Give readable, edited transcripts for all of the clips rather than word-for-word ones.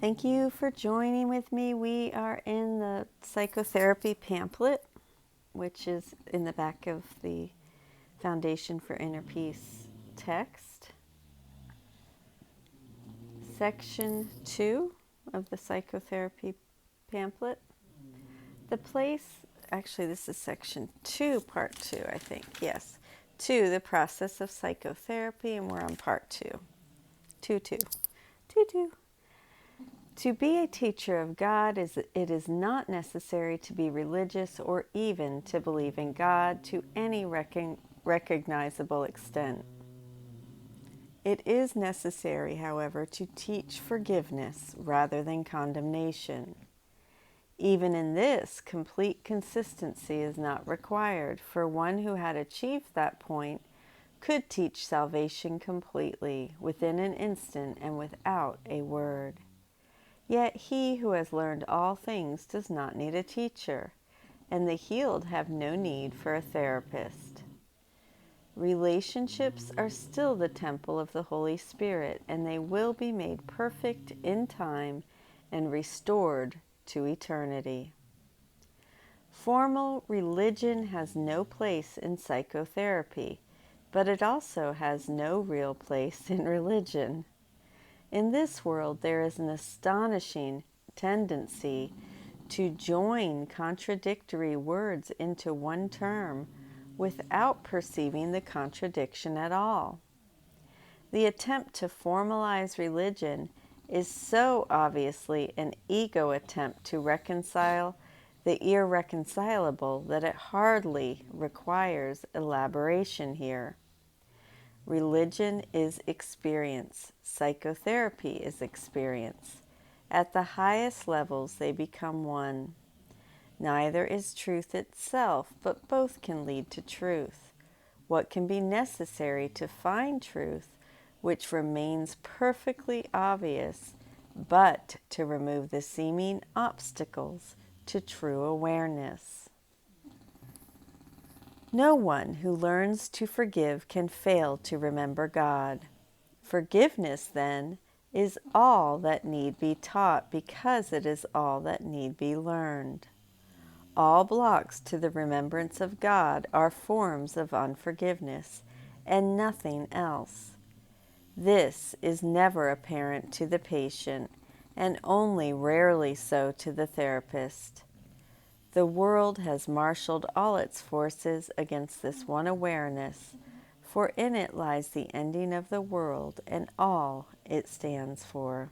Thank you for joining with me. We are in the psychotherapy pamphlet, which is in the back of the Foundation for Inner Peace text. Section 2 of the psychotherapy pamphlet. This is section 2, part 2, I think. Yes. 2, the process of psychotherapy, and we're on part 2. 2, 2. 2, 2. To be a teacher of God, it is not necessary to be religious or even to believe in God to any recognizable extent. It is necessary, however, to teach forgiveness rather than condemnation. Even in this, complete consistency is not required, for one who had achieved that point could teach salvation completely, within an instant and without a word. Yet he who has learned all things does not need a teacher, and the healed have no need for a therapist. Relationships are still the temple of the Holy Spirit, and they will be made perfect in time and restored to eternity. Formal religion has no place in psychotherapy, but it also has no real place in religion. In this world, there is an astonishing tendency to join contradictory words into one term without perceiving the contradiction at all. The attempt to formalize religion is so obviously an ego attempt to reconcile the irreconcilable that it hardly requires elaboration here. Religion is experience. Psychotherapy is experience. At the highest levels, they become one. Neither is truth itself, but both can lead to truth. What can be necessary to find truth, which remains perfectly obvious, but to remove the seeming obstacles to true awareness? No one who learns to forgive can fail to remember God. Forgiveness, then, is all that need be taught because it is all that need be learned. All blocks to the remembrance of God are forms of unforgiveness and nothing else. This is never apparent to the patient and only rarely so to the therapist. The world has marshaled all its forces against this one awareness, for in it lies the ending of the world and all it stands for.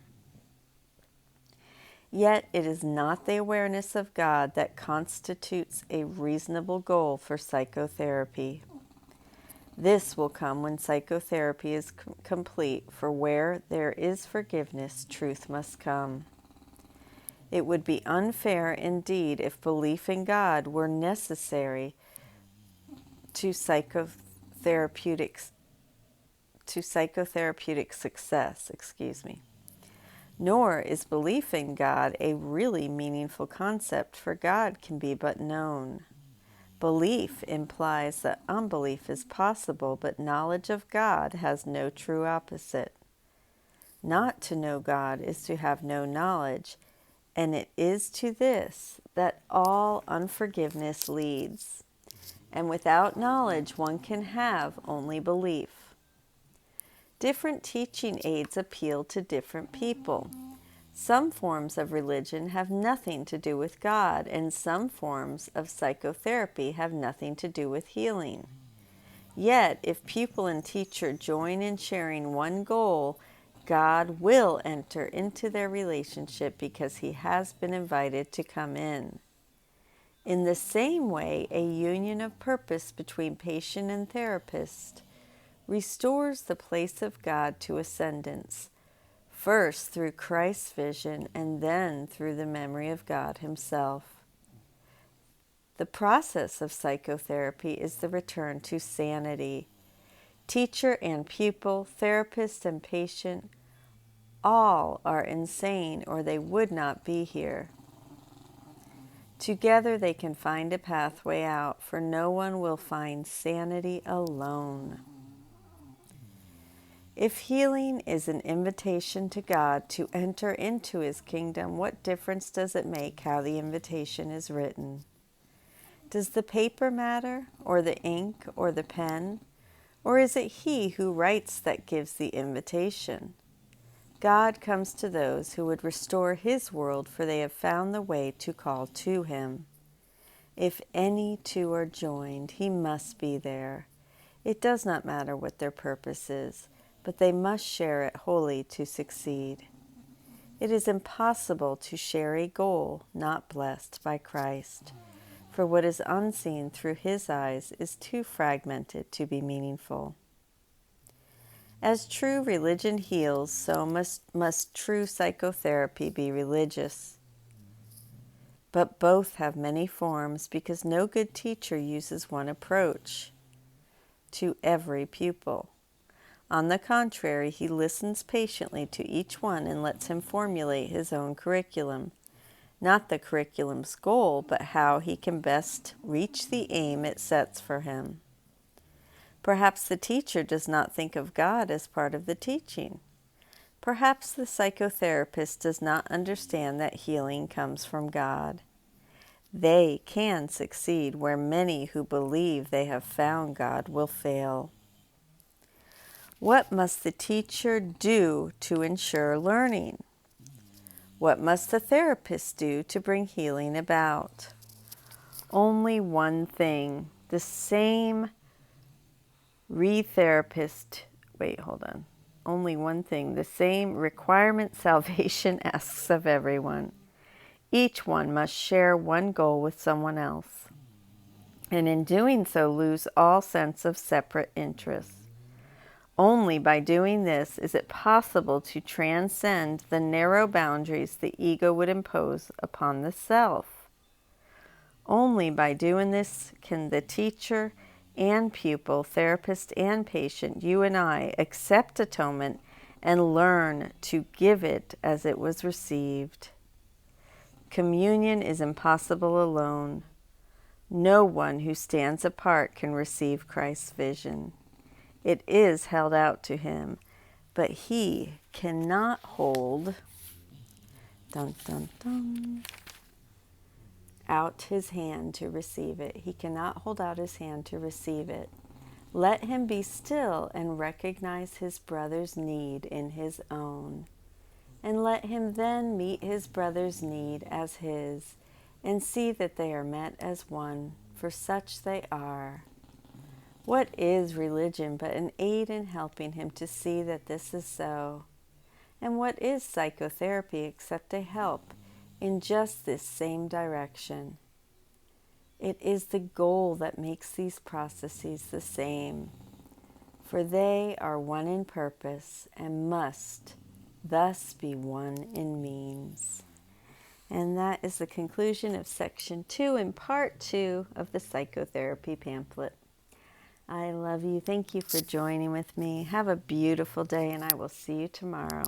Yet it is not the awareness of God that constitutes a reasonable goal for psychotherapy. This will come when psychotherapy is complete, for where there is forgiveness, truth must come. It would be unfair indeed if belief in God were necessary to psychotherapeutic success. Nor is belief in God a really meaningful concept, for God can be but known. Belief implies that unbelief is possible, but knowledge of God has no true opposite. Not to know God is to have no knowledge, and it is to this that all unforgiveness leads. And without knowledge, one can have only belief. Different teaching aids appeal to different people. Some forms of religion have nothing to do with God, and some forms of psychotherapy have nothing to do with healing. Yet, if pupil and teacher join in sharing one goal, God will enter into their relationship because he has been invited to come in. In the same way, a union of purpose between patient and therapist restores the place of God to ascendance, first through Christ's vision and then through the memory of God himself. The process of psychotherapy is the return to sanity. Teacher and pupil, therapist and patient, all are insane or they would not be here. Together they can find a pathway out, for no one will find sanity alone. If healing is an invitation to God to enter into His kingdom, what difference does it make how the invitation is written? Does the paper matter, or the ink, or the pen? Or is it He who writes that gives the invitation? God comes to those who would restore His world, for they have found the way to call to Him. If any two are joined, He must be there. It does not matter what their purpose is, but they must share it wholly to succeed. It is impossible to share a goal not blessed by Christ, for what is unseen through His eyes is too fragmented to be meaningful. As true religion heals, so must true psychotherapy be religious. But both have many forms because no good teacher uses one approach to every pupil. On the contrary, he listens patiently to each one and lets him formulate his own curriculum. Not the curriculum's goal, but how he can best reach the aim it sets for him. Perhaps the teacher does not think of God as part of the teaching. Perhaps the psychotherapist does not understand that healing comes from God. They can succeed where many who believe they have found God will fail. What must the teacher do to ensure learning? What must the therapist do to bring healing about? Only one thing. The same Only one thing. The same requirement salvation asks of everyone. Each one must share one goal with someone else, and in doing so lose all sense of separate interests. Only by doing this is it possible to transcend the narrow boundaries the ego would impose upon the self. Only by doing this can the teacher and pupil, therapist and patient, you and I, accept atonement and learn to give it as it was received. Communion is impossible alone. No one who stands apart can receive Christ's vision. It is held out to him, but he cannot hold out his hand to receive it. He cannot hold out his hand to receive it. Let him be still and recognize his brother's need in his own. And let him then meet his brother's need as his, and see that they are met as one, for such they are. What is religion but an aid in helping him to see that this is so? And what is psychotherapy except a help in just this same direction? It is the goal that makes these processes the same, for they are one in purpose and must thus be one in means. And that is the conclusion of Section 2 and Part 2 of the Psychotherapy pamphlet. I love you. Thank you for joining with me. Have a beautiful day, and I will see you tomorrow.